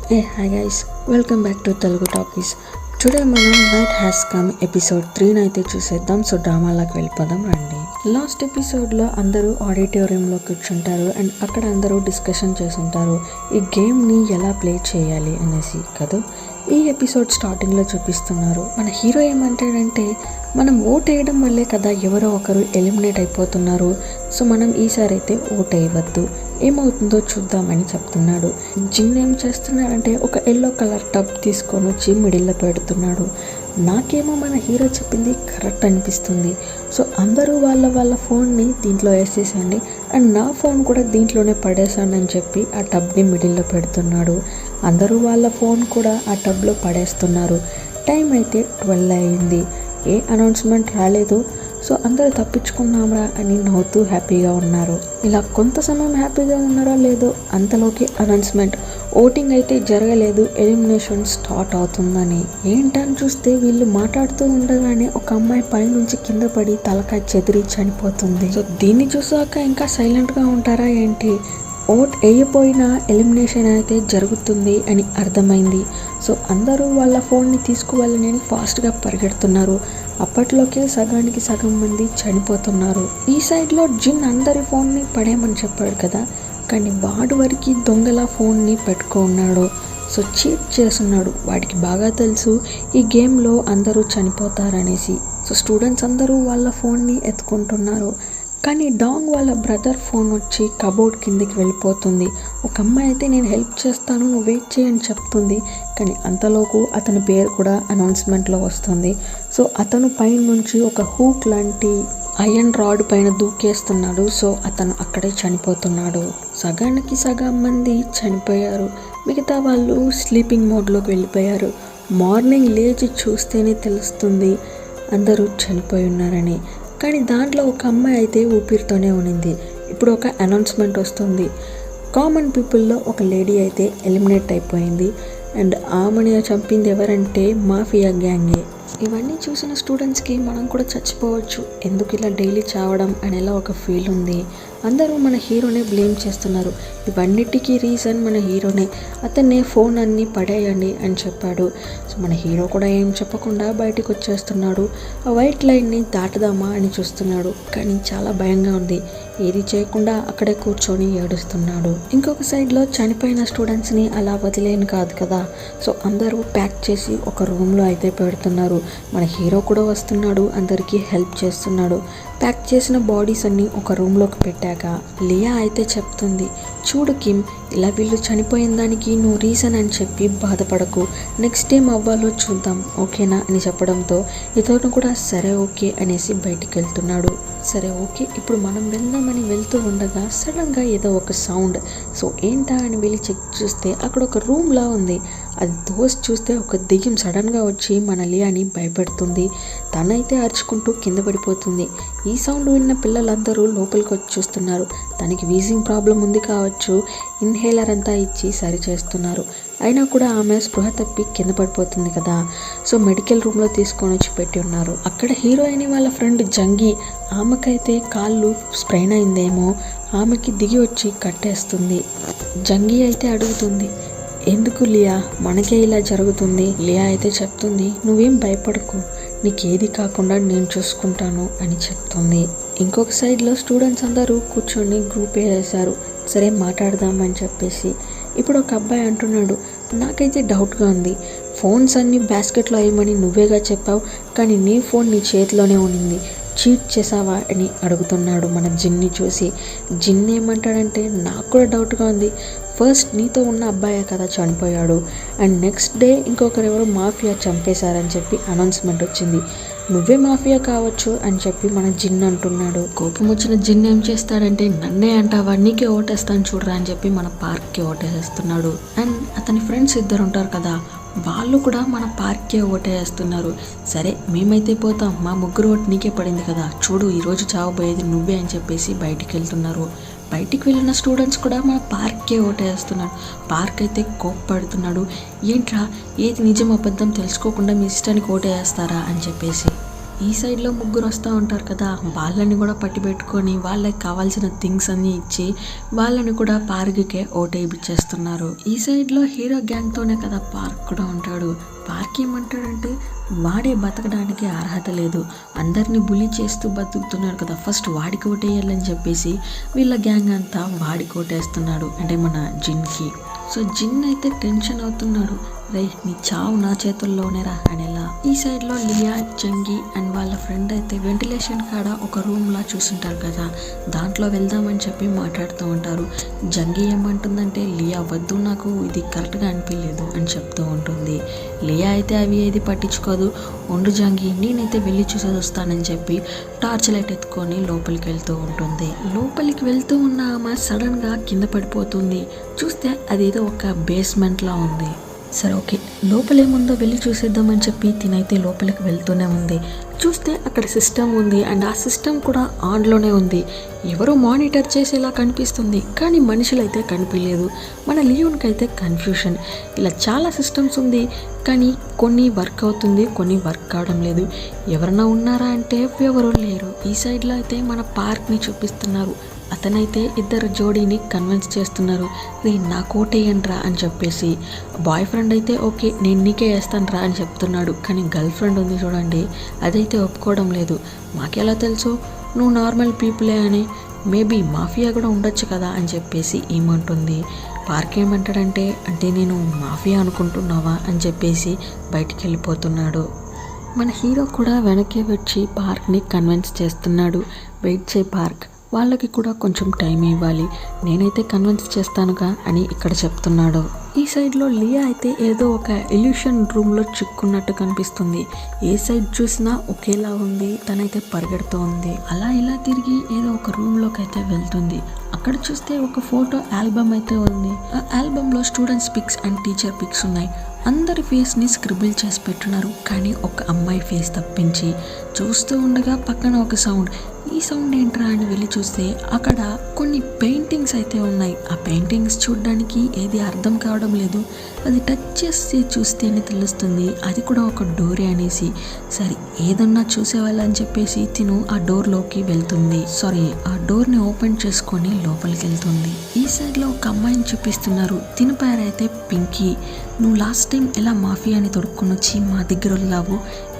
Hey, hi guys, welcome back to Telugu Talkies. Today మనం night has come episode 3 అయితే చూసేద్దాం. So డ్రామాలోకి వెళ్ళిపోదాం రండి. లాస్ట్ ఎపిసోడ్లో అందరూ ఆడిటోరియంలో కూర్చుంటారు అండ్ అక్కడ అందరూ డిస్కషన్ చేసుంటారు ఈ గేమ్ని ఎలా ప్లే చేయాలి అనేసి కదా. ఈ ఎపిసోడ్ స్టార్టింగ్లో చూపిస్తున్నారు. మన హీరో ఏమంటాడంటే, మనం ఓట్ వేయడం వల్లే కదా ఎవరో ఒకరు ఎలిమినేట్ అయిపోతున్నారు, సో మనం ఈసారి అయితే ఓట్ వేయవద్దు, ఏమవుతుందో చూద్దామని చెప్తున్నాడు. జిన్ ఏం చేస్తున్నాడంటే ఒక ఎల్లో కలర్ టబ్ తీసుకొని వచ్చి మిడిల్లో పెడుతున్నాడు. నాకేమో మన హీరో చెప్పింది కరెక్ట్ అనిపిస్తుంది. సో అందరూ వాళ్ళ ఫోన్ని దీంట్లో వేసేసండి అండ్ నా ఫోన్ కూడా దీంట్లోనే పడేసాను అని చెప్పి ఆ టబ్ని మిడిల్లో పెడుతున్నాడు. అందరూ వాళ్ళ ఫోన్ కూడా ఆ టబ్లో పడేస్తున్నారు. టైం అయితే 12 అయింది. ఏ అనౌన్స్మెంట్ రాలేదు. సో అందరూ తప్పించుకున్నాంరా అని నవ్వుతూ హ్యాపీగా ఉన్నారు. ఇలా కొంత సమయం హ్యాపీగా ఉన్నారో లేదో అంతలోకి అనౌన్స్మెంట్, ఓటింగ్ అయితే జరగలేదు, ఎలిమినేషన్ స్టార్ట్ అవుతుందని. ఏంటని చూస్తే వీళ్ళు మాట్లాడుతూ ఉండగానే ఒక అమ్మాయి పైనుంచి కింద పడి తలకాయ చెదిరి చనిపోతుంది. సో దీన్ని చూసాక ఇంకా సైలెంట్గా ఉంటారా ఏంటి? ఓట్ వేయపోయినా ఎలిమినేషన్ అయితే జరుగుతుంది అని అర్థమైంది. సో అందరూ వాళ్ళ ఫోన్ని తీసుకువెళ్ళని ఫాస్ట్గా పరిగెడుతున్నారు. అప్పట్లోకే సగానికి సగం మంది చనిపోతున్నారు. ఈ సైడ్లో జిన్ అందరి ఫోన్ని పడేయమని చెప్పాడు కదా, కానీ వాడు వరకు దొంగల ఫోన్ని పెట్టుకున్నాడు. సో చీట్ చేస్తున్నాడు. వాడికి బాగా తెలుసు ఈ గేమ్లో అందరూ చనిపోతారనేసి. సో స్టూడెంట్స్ అందరూ వాళ్ళ ఫోన్ని ఎత్తుకుంటున్నారు. కానీ డాంగ్ వాళ్ళ బ్రదర్ ఫోన్ వచ్చి కబోర్డ్ కిందికి వెళ్ళిపోతుంది. ఒక అమ్మాయి అయితే నేను హెల్ప్ చేస్తాను, నువ్వు వెయిట్ చేయని చెప్తుంది. కానీ అంతలోపు అతని పేరు కూడా అనౌన్స్మెంట్లో వస్తుంది. సో అతను పైన నుంచి ఒక హూక్ లాంటి ఐరన్ రాడ్ పైన దూకేస్తున్నాడు. సో అతను అక్కడే చనిపోతున్నాడు. సగానికి సగం మంది చనిపోయారు. మిగతా వాళ్ళు స్లీపింగ్ మోడ్లోకి వెళ్ళిపోయారు. మార్నింగ్ లేచి చూస్తేనే తెలుస్తుంది అందరూ చనిపోయి ఉన్నారని. కానీ దాంట్లో ఒక అమ్మాయి అయితే ఊపిరితోనే ఉన్నింది. ఇప్పుడు ఒక అనౌన్స్మెంట్ వస్తుంది. కామన్ పీపుల్లో ఒక లేడీ అయితే ఎలిమినేట్ అయిపోయింది అండ్ ఆమెని చంపింది ఎవరంటే మాఫియా గ్యాంగే. ఇవన్నీ చూసిన స్టూడెంట్స్కి మనం కూడా చచ్చిపోవచ్చు, ఎందుకు ఇలా డైలీ చావడం అనేలా ఒక ఫీల్ ఉంది. అందరూ మన హీరోనే బ్లేమ్ చేస్తున్నారు. ఇవన్నిటికీ రీజన్ మన హీరోనే. అతన్నే ఫోన్ అన్నీ పడేయండి అని చెప్పాడు. సో మన హీరో కూడా ఏం చెప్పకుండా బయటకు వచ్చేస్తున్నాడు. ఆ వైట్ లైన్ని దాటుదామా అని చూస్తున్నాడు, కానీ చాలా భయంగా ఉంది. ఏది చేయకుండా అక్కడే కూర్చొని ఏడుస్తున్నాడు. ఇంకొక సైడ్లో చనిపోయిన స్టూడెంట్స్ని అలా వదిలేను కాదు కదా. సో అందరూ ప్యాక్ చేసి ఒక రూమ్లో అయితే పెడుతున్నారు. మన హీరో కూడా వస్తున్నాడు, అందరికీ హెల్ప్ చేస్తున్నాడు. ప్యాక్ చేసిన బాడీస్ అన్నీ ఒక రూమ్లోకి పెట్టాక లియా అయితే చెప్తుంది, చూడు కిమ్, ఇలా వీళ్ళు చనిపోయిన దానికి నువ్వు రీజన్ అని చెప్పి బాధపడకు, నెక్స్ట్ టైం అవ్వాలో చూద్దాం, ఓకేనా అని చెప్పడంతో ఇతను కూడా సరే ఓకే అనేసి బయటికి వెళ్తున్నాడు. సరే ఓకే ఇప్పుడు మనం వెళ్దామని వెళ్తూ ఉండగా సడన్గా ఏదో ఒక సౌండ్. సో ఏంటా అని వెళ్ళి చెక్ చూస్తే అక్కడ ఒక రూమ్లా ఉంది. అది దోసి చూస్తే ఒక దెయ్యం సడన్గా వచ్చి మన లియాని భయపెడుతుంది. తనైతే అరుచుకుంటూ కింద పడిపోతుంది. ఈ సౌండ్ విన్న పిల్లలందరూ లోపలికి వచ్చి చూస్తున్నారు. తనకి వీజింగ్ ప్రాబ్లం ఉంది కావచ్చు, ఇన్హేలర్ అంతా ఇచ్చి సరి చేస్తున్నారు. అయినా కూడా ఆమె స్పృహ తప్పి కింద పడిపోతుంది కదా. సో మెడికల్ రూమ్లో తీసుకొని వచ్చి పెట్టి ఉన్నారు. అక్కడ హీరోయిన్ వాళ్ళ ఫ్రెండ్ జంగి, ఆమెకైతే కాళ్ళు స్ప్రెయిన్ అయిందేమో, ఆమెకి దిగి వచ్చి కట్టేస్తుంది. జంగి అయితే అడుగుతుంది, ఎందుకు లియా, మనకే ఇలా జరుగుతుంది? లియా అయితే చెప్తుంది, నువ్వేం భయపడకు, నీకేది కాకుండా నేను చూసుకుంటాను అని చెప్తుంది. ఇంకొక సైడ్లో స్టూడెంట్స్ అందరూ కూర్చొని గ్రూప్ వేసేశారు. సరే మాట్లాడదామని చెప్పేసి ఇప్పుడు ఒక అబ్బాయి అంటున్నాడు, నాకైతే డౌట్గా ఉంది, ఫోన్స్ అన్నీ బాస్కెట్లో వేయమని నువ్వేగా చెప్పావు, కానీ నీ ఫోన్ నీ చేతిలోనే ఉన్నింది, చీట్ చేసావా అని అడుగుతున్నాడు మన జిన్ని చూసి. జిన్ ఏమంటాడంటే, నాకు కూడా డౌట్గా ఉంది, ఫస్ట్ నీతో ఉన్న అబ్బాయే కదా చనిపోయాడు అండ్ నెక్స్ట్ డే ఇంకొకరెవరో మాఫియా చంపేశారని చెప్పి అనౌన్స్మెంట్ వచ్చింది, నువ్వే మాఫియా కావచ్చు అని చెప్పి మన జిన్ అంటున్నాడు. కోపం వచ్చిన జిన్ ఏం చేస్తాడంటే, నన్నే అంటావా, నీకే ఓటేస్తాను చూడరా అని చెప్పి మన పార్క్కి ఓటేసేస్తున్నాడు. అండ్ అతని ఫ్రెండ్స్ ఇద్దరు ఉంటారు కదా, వాళ్ళు కూడా మన పార్క్కే ఓటేస్తున్నారు. సరే మేమైతే పోతాం, మా ముగ్గురు ఓటు నీకే పడింది కదా, చూడు ఈరోజు చావబోయేది నువ్వే అని చెప్పేసి బయటికి వెళ్తున్నారు. బయటికి వెళ్ళిన స్టూడెంట్స్ కూడా మన పార్క్కే ఓటేస్తున్నాడు. పార్క్ అయితే కోప్పడుతున్నాడు, ఏంట్రా ఏది నిజం అబద్ధం తెలుసుకోకుండా మీ ఇష్టానికి ఓటేస్తారా అని చెప్పేసి. ఈ సైడ్లో ముగ్గురు వస్తూ ఉంటారు కదా, వాళ్ళని కూడా పట్టి పెట్టుకొని వాళ్ళకి కావాల్సిన థింగ్స్ అన్నీ ఇచ్చి వాళ్ళని కూడా పార్క్కే ఓటేపిచ్చేస్తున్నారు. ఈ సైడ్లో హీరో గ్యాంగ్తోనే కదా పార్క్ కూడా ఉంటాడు. పార్క్ ఏమంటాడంటే వాడే బతకడానికి అర్హత లేదు, అందరినీ బులి చేస్తూ బతుకుతున్నాడు కదా, ఫస్ట్ వాడికి ఓటేయాలని చెప్పేసి వీళ్ళ గ్యాంగ్ అంతా వాడికి ఓటేస్తున్నాడు, అంటే మన జిన్కి. సో జిన్ అయితే టెన్షన్ అవుతున్నాడు, రే నీ చావు నా చేతుల్లోనేరా అనేలా. ఈ సైడ్లో లియా, జంగి అండ్ వాళ్ళ ఫ్రెండ్ అయితే వెంటిలేషన్ కాడ ఒక రూమ్లా చూస్తుంటారు కదా, దాంట్లో వెళ్దామని చెప్పి మాట్లాడుతూ ఉంటారు. జంగి ఏమంటుందంటే లియా వద్దు, నాకు ఇది కరెక్ట్గా అనిపించలేదు అని చెప్తూ ఉంటుంది. లియా అయితే అవి ఏది పట్టించుకోదు, ఉండు జంగి నేనైతే వెళ్ళి చూసేది వస్తానని చెప్పి టార్చ్ లైట్ ఎత్తుకొని లోపలికి వెళ్తూ ఉంటుంది. లోపలికి వెళ్తూ ఉన్న ఆమె సడన్గా కింద పడిపోతుంది. చూస్తే అదేదో ఒక బేస్మెంట్లా ఉంది. సరే ఓకే, లోపలేముందో వెళ్ళి చూసేద్దామని చెప్పి తినైతే లోపలికి వెళ్తూనే ఉంది. చూస్తే అక్కడ సిస్టమ్ ఉంది అండ్ ఆ సిస్టమ్ కూడా ఆన్లోనే ఉంది. ఎవరో మానిటర్ చేసేలా కనిపిస్తుంది, కానీ మనుషులైతే కనిపించలేదు. మన లియోన్కి అయితే కన్ఫ్యూషన్, ఇలా చాలా సిస్టమ్స్ ఉంది కానీ కొన్ని వర్క్ అవుతుంది, కొన్ని వర్క్ కావడం లేదు. ఎవరన్నా ఉన్నారా అంటే ఎవరూ లేరు. ఈ సైడ్లో అయితే మన పార్క్ని చూపిస్తున్నారు. అతనైతే ఇద్దరు జోడీని కన్విన్స్ చేస్తున్నారు, రే నా కోటేయండ్రా అని చెప్పేసి. బాయ్ ఫ్రెండ్ అయితే ఓకే నేను నీకే వేస్తాను రా అని చెప్తున్నాడు, కానీ గర్ల్ ఫ్రెండ్ ఉంది చూడండి, అదైతే ఒప్పుకోవడం లేదు. మాకెలా తెలుసు నువ్వు నార్మల్ పీపులే అని, మేబీ మాఫియా కూడా ఉండొచ్చు కదా అని చెప్పేసి ఏమంటుంది. పార్క్ ఏమంటాడంటే అంటే నేను మాఫియా అనుకుంటున్నావా అని చెప్పేసి బయటికి వెళ్ళిపోతున్నాడు. మన హీరో కూడా వెనక్కి వచ్చి పార్క్ని కన్విన్స్ చేస్తున్నాడు, వెయిట్ చేయి పార్క్, వాళ్ళకి కూడా కొంచెం టైం ఇవ్వాలి, నేనైతే కన్విన్స్ చేస్తానుగా అని ఇక్కడ చెప్తున్నాడు. ఈ సైడ్లో లియా అయితే ఏదో ఒక ఇల్యూషన్ రూమ్లో చిక్కున్నట్టు కనిపిస్తుంది. ఏ సైడ్ చూసినా ఒకేలా ఉంది, తనైతే పరిగెడుతూ ఉంది. అలా ఇలా తిరిగి ఏదో ఒక రూమ్లోకి అయితే వెళ్తుంది. అక్కడ చూస్తే ఒక ఫోటో ఆల్బమ్ అయితే ఉంది. ఆ ఆల్బమ్లో students pics and teacher pics ఉన్నాయి. అందరి ఫేస్ని స్క్రిబుల్ చేసి పెట్టున్నారు, కానీ ఒక అమ్మాయి ఫేస్ తప్పించి. చూస్తూ ఉండగా పక్కన ఒక సౌండ్, ఈ సౌండ్ ఏంట్రా అని వెళ్ళి చూస్తే అక్కడ కొన్ని పెయింటింగ్స్ అయితే ఉన్నాయి. ఆ పెయింటింగ్స్ చూడడానికి ఏది అర్థం కావడం లేదు, అది టచ్ చేసి చూస్తేనే తెలుస్తుంది అది కూడా ఒక డోరే అనేసి. సరే ఏదన్నా చూసేవాళ్ళని చెప్పేసి తిను ఆ డోర్లోకి వెళ్తుంది, ఆ డోర్ని ఓపెన్ చేసుకొని లోపలికి వెళ్తుంది. ఈ సైడ్లో ఒక అమ్మాయిని చూపిస్తున్నారు, తిని పేరైతే పింకీ. నువ్వు లాస్ట్ టైం ఎలా మాఫియాని తొడుక్కొని వచ్చి మా దగ్గర వెళ్ళావు,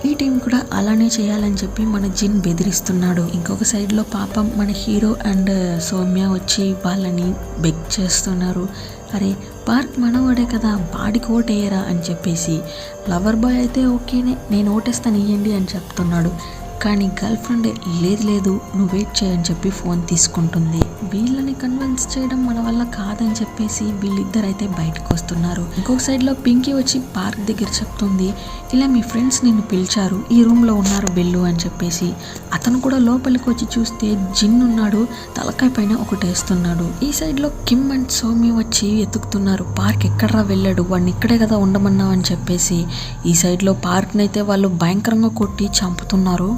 ఈ టైం కూడా అలానే చేయాలని చెప్పి మన జిన్ బెదిరిస్తున్నాడు. ఇంకొక సైడ్లో పాపం మన హీరో అండ్ సౌమ్య వచ్చి వాళ్ళని బెగ్ చేస్తున్నారు, అరే పార్క్ మనవాడే కదా వాడికి ఓటేయరా అని చెప్పేసి. లవర్ బాయ్ అయితే ఓకేనే నేను ఓటేస్తాను ఇయ్యండి అని చెప్తున్నాడు, కానీ గర్ల్ ఫ్రెండ్ లేదు నువ్వు వెయిట్ చేయని చెప్పి ఫోన్ తీసుకుంటుంది. వీళ్ళని కన్విన్స్ చేయడం మన వల్ల కాదని చెప్పేసి వీళ్ళిద్దరైతే బయటకు వస్తున్నారు. ఇంకొక సైడ్లో పింకీ వచ్చి పార్క్ దగ్గర చెప్తుంది, ఇలా మీ ఫ్రెండ్స్ నిన్ను పిలిచారు, ఈ రూమ్లో ఉన్నారు వెళ్ళు అని చెప్పేసి. అతను కూడా లోపలికి వచ్చి చూస్తే జిన్ ఉన్నాడు, తలకాయ పైన ఒకటేస్తున్నాడు. ఈ సైడ్లో కిమ్ అండ్ సౌమ్య వచ్చి ఎత్తుకుతున్నారు, పార్క్ ఎక్కడరా వెళ్ళాడు, వాడిని ఇక్కడే కదా ఉండమన్నావు అని చెప్పేసి. ఈ సైడ్లో పార్క్ని అయితే వాళ్ళు భయంకరంగా కొట్టి చంపుతున్నారు.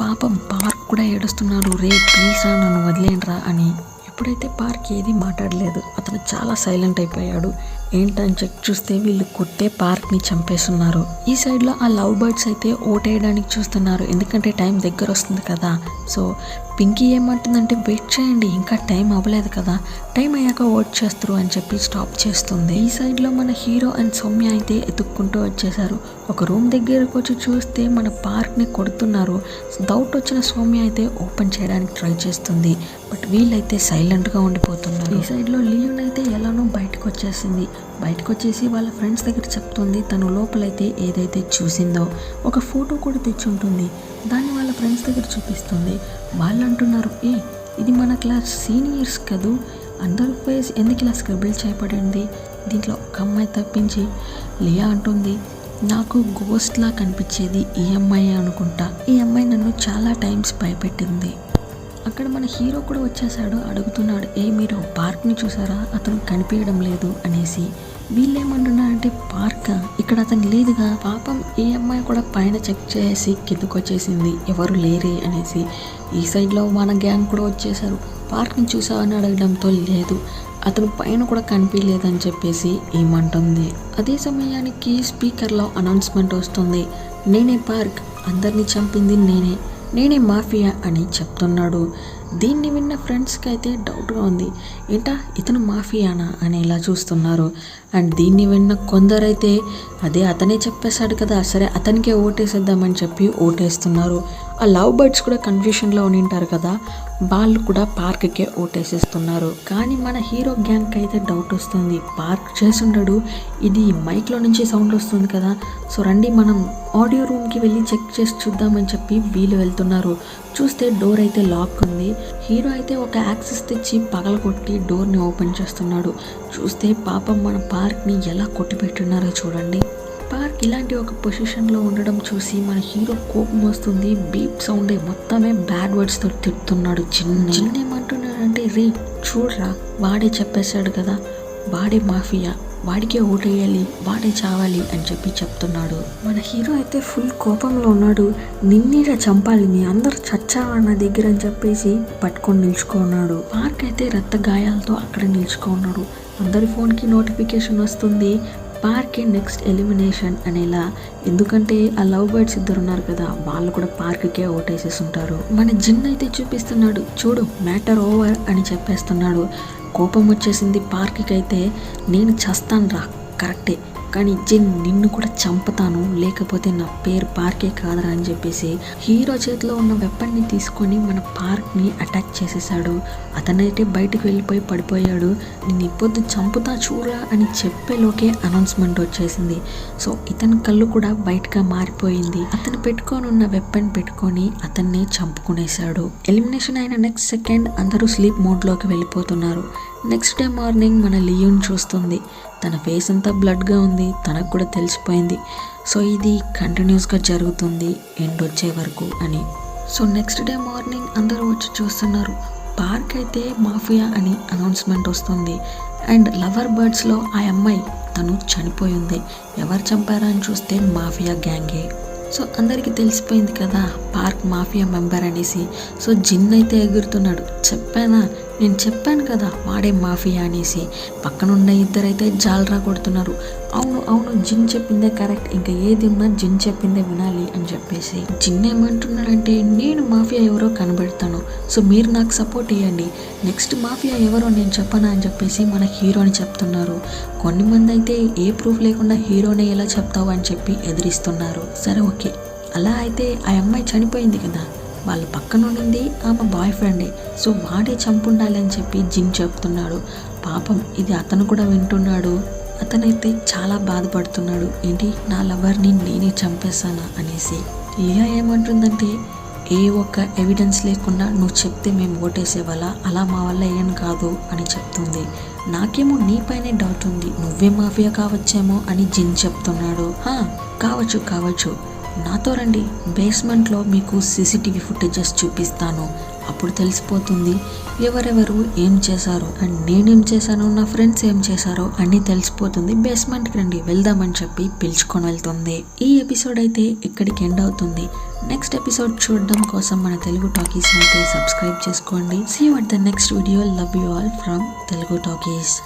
పాపం పార్క్ కూడా ఏడుస్తున్నాడు, రే ప్లీజ్ రా నన్ను వదిలేండ్రా అని. ఎప్పుడైతే పార్క్ ఏది మాట్లాడలేదు, అతను చాలా సైలెంట్ అయిపోయాడు. ఏంటని చెక్ చూస్తే వీళ్ళు కొట్టే పార్క్ని చంపేస్తున్నారు. ఈ సైడ్లో ఆ లవ్ బర్డ్స్ అయితే ఓటేయడానికి చూస్తున్నారు, ఎందుకంటే టైం దగ్గర వస్తుంది కదా. సో పింకీ ఏమంటుందంటే వెయిట్ చేయండి, ఇంకా టైం అవ్వలేదు కదా, టైం అయ్యాక ఓట్ చేస్తారు అని చెప్పి స్టాప్ చేస్తుంది. ఈ సైడ్లో మన హీరో అండ్ సౌమ్య అయితే ఎత్తుక్కుంటూ వచ్చేసారు. ఒక రూమ్ దగ్గరకు వచ్చి చూస్తే మన పార్క్ని కొడుతున్నారు. డౌట్ వచ్చిన సౌమ్య అయితే ఓపెన్ చేయడానికి ట్రై చేస్తుంది, బట్ వీళ్ళైతే సైలెంట్గా ఉండిపోతున్నారు. ఈ సైడ్లో లియోన్ అయితే ఎలానో బయటకు వచ్చేసింది. బయటకు వచ్చేసి వాళ్ళ ఫ్రెండ్స్ దగ్గర చెప్తుంది తను లోపలైతే ఏదైతే చూసిందో ఒక ఫోటో కూడా తెచ్చి ఉంటుంది, దాన్ని వాళ్ళ ఫ్రెండ్స్ దగ్గర చూపిస్తుంది. వాళ్ళు అంటున్నారు, ఇది మన క్లాస్ సీనియర్స్ కదూ, అందరి ఫేస్ ఎందుకు ఇలా స్క్రిబుల్ చేయబడింది, దీంట్లో ఒక అమ్మాయి తప్పించి. లియా అంటుంది, నాకు గోస్ట్లా కనిపించేది ఈ అమ్మాయి అనుకుంటా, ఈ అమ్మాయి నన్ను చాలా టైమ్స్ భయపెట్టింది. అక్కడ మన హీరో కూడా వచ్చేసాడు, అడుగుతున్నాడు, మీరు పార్క్ని చూసారా, అతను కనిపించడం లేదు అనేసి. వీళ్ళేమంటున్నారంటే పార్క్ ఇక్కడ అతను లేదుగా. పాపం ఈ అమ్మాయి కూడా పైన చెక్ చేసి కిందకు వచ్చేసింది, ఎవరు లేరే అనేసి. ఈ సైడ్లో మన గ్యాంగ్ కూడా వచ్చేసారు, పార్క్ని చూసావని అడగడంతో లేదు, అతను పైన కూడా కనిపించలేదని చెప్పేసి ఏమంటుంది. అదే సమయానికి స్పీకర్లో అనౌన్స్మెంట్ వస్తుంది, నేనే పార్క్, అందరినీ చంపింది నేనే మాఫియా అని చెప్తున్నాడు. దీన్ని విన్న ఫ్రెండ్స్కి అయితే డౌట్గా ఉంది, ఏంటా ఇతను మాఫియానా అని ఇలా చూస్తున్నారు. అండ్ దీన్ని విన్న కొందరైతే అదే అతనే చెప్పేశాడు కదా, సరే అతనికే ఓటేసేద్దామని చెప్పి ఓటేస్తున్నారు. ఆ లవ్ బర్డ్స్ కూడా కన్ఫ్యూషన్లో ఉంటారు కదా, వాళ్ళు కూడా పార్క్కే ఓటేసేస్తున్నారు. కానీ మన హీరో గ్యాంగ్కి అయితే డౌట్ వస్తుంది, పార్క్ చేసుండడు, ఇది మైక్లో నుంచి సౌండ్ వస్తుంది కదా, సో రండి మనం ఆడియో రూమ్కి వెళ్ళి చెక్ చేసి చూద్దామని చెప్పి వీళ్ళు వెళ్తున్నారు. చూస్తే డోర్ అయితే లాక్ ఉంది. హీరో అయితే ఒక యాక్సెస్ తెచ్చి పగలగొట్టి డోర్ని ఓపెన్ చేస్తున్నాడు. చూస్తే పాపం మన పార్క్ని ఎలా కొట్టిపెట్టున్నారో చూడండి. పార్క్ ఇలాంటి ఒక పొజిషన్లో ఉండడం చూసి మన హీరో కోపం వస్తుంది. బీప్ సౌండే మొత్తమే బ్యాడ్ వర్డ్స్తో తిడుతున్నాడు. చిన్న ఏమంటున్నాడంటే, రే చూడరా వాడే చెప్పేశాడు కదా, వాడే మాఫియా, వాడికే ఓటేయాలి, వాడే చావాలి అని చెప్పి చెప్తున్నాడు. మన హీరో అయితే ఫుల్ కోపంలో ఉన్నాడు. నిన్నీరా చంపాలి, మీ అందరు చచ్చావా నా దగ్గర అని చెప్పేసి పట్టుకొని నిల్చుకున్నాడు. పార్క్ అయితే రక్త గాయాలతో అక్కడ నిల్చుకున్నాడు. అందరి ఫోన్కి నోటిఫికేషన్ వస్తుంది, పార్కే నెక్స్ట్ ఎలిమినేషన్ అనేలా. ఎందుకంటే ఆ లవ్ బర్డ్స్ ఇద్దరు ఉన్నారు కదా, వాళ్ళు కూడా పార్క్కే ఓటేసేసి ఉంటారు. మన జిన్ అయితే చూపిస్తున్నాడు, చూడు మ్యాటర్ ఓవర్ అని చెప్పేస్తున్నాడు. కోపం వచ్చేసింది పార్క్కి అయితే, నేను చస్తాను రా కరెక్టే, కానీ జిన్ నిన్ను కూడా చంపుతాను, లేకపోతే నా పేరు పార్కే కాదరా అని చెప్పేసి హీరో చేతిలో ఉన్న వెపన్ని తీసుకొని మన పార్క్ని అటాక్ చేసేసాడు. అతనైతే బయటకు వెళ్ళిపోయి పడిపోయాడు. నేను ఇప్పొద్దు చంపుతా చూడరా అని చెప్పేలోకే అనౌన్స్మెంట్ వచ్చేసింది. సో ఇతని కళ్ళు కూడా వైట్గా మారిపోయింది. అతను పెట్టుకొని ఉన్న వెపన్ పెట్టుకొని అతన్ని చంపుకునేశాడు. ఎలిమినేషన్ అయిన నెక్స్ట్ సెకండ్ అందరూ స్లీప్ మోడ్లోకి వెళ్ళిపోతున్నారు. నెక్స్ట్ డే మార్నింగ్ మన లియోన్ చూస్తుంది, తన ఫేస్ అంతా బ్లడ్గా ఉంది, తనకు కూడా తెలిసిపోయింది. సో ఇది కంటిన్యూస్గా జరుగుతుంది ఎండ్ వచ్చే వరకు అని. సో నెక్స్ట్ డే మార్నింగ్ అందరూ వచ్చి చూస్తున్నారు, పార్క్ అయితే మాఫియా అని అనౌన్స్మెంట్ వస్తుంది. అండ్ లవర్ బర్డ్స్లో ఆ అమ్మాయి తను చనిపోయింది. ఎవరు చంపారా అని చూస్తే మాఫియా గ్యాంగే. సో అందరికీ తెలిసిపోయింది కదా పార్క్ మాఫియా మెంబర్ అనేసి. సో జిన్ అయితే ఎగురుతున్నాడు, నేను చెప్పాను కదా వాడే మాఫియా అనేసి. పక్కనున్న ఇద్దరైతే జాలరా కొడుతున్నారు, అవును జిన్ చెప్పిందే కరెక్ట్, ఇంకా ఏది ఉన్నా జిన్ చెప్పిందే వినాలి అని చెప్పేసి. జిన్ ఏమంటున్నాడంటే, నేను మాఫియా ఎవరో కనబెడతాను, సో మీరు నాకు సపోర్ట్ ఇవ్వండి, నెక్స్ట్ మాఫియా ఎవరో నేను చెప్పనా అని చెప్పేసి మన హీరోని చెప్తున్నారు. కొన్ని మంది అయితే ఏ ప్రూఫ్ లేకుండా హీరోనే ఎలా చెప్తావు అని చెప్పి ఎదిరిస్తున్నారు. సరే ఓకే, అలా అయితే ఆ అమ్మాయి చనిపోయింది కదా, వాళ్ళ పక్కన ఉండింది ఆమె బాయ్ ఫ్రెండే, సో వాడే చంపుండాలి అని చెప్పి జిన్ చెప్తున్నాడు. పాపం ఇది అతను కూడా వింటున్నాడు. అతనైతే చాలా బాధపడుతున్నాడు, ఏంటి నా లవర్ని నేనే చంపేశానా అనేసి. లియా ఏమంటుందంటే, ఏ ఒక్క ఎవిడెన్స్ లేకుండా నువ్వు చెప్తే మేము ఓటేసేవాళ్ళ, అలా మా వల్ల ఏం కాదు అని చెప్తుంది. నాకేమో నీపైనే డౌట్ ఉంది, నువ్వే మాఫియా కావచ్చేమో అని జిన్ చెప్తున్నాడు. కావచ్చు, నాతో రండి, బేస్మెంట్లో మీకు సీసీటీవీ ఫుటేజెస్ చూపిస్తాను, అప్పుడు తెలిసిపోతుంది ఎవరెవరు ఏం చేశారో అండ్ నేనేం చేశానో నా ఫ్రెండ్స్ ఏం చేశారో అన్నీ తెలిసిపోతుంది, బేస్మెంట్కి రండి వెళ్దామని చెప్పి పిలుచుకొని వెళ్తుంది. ఈ ఎపిసోడ్ అయితే ఇక్కడికి ఎండ్ అవుతుంది. నెక్స్ట్ ఎపిసోడ్ చూడడం కోసం మన తెలుగు టాకీస్ అయితే సబ్స్క్రైబ్ చేసుకోండి. See you at the next video. Love you all from Telugu talkies.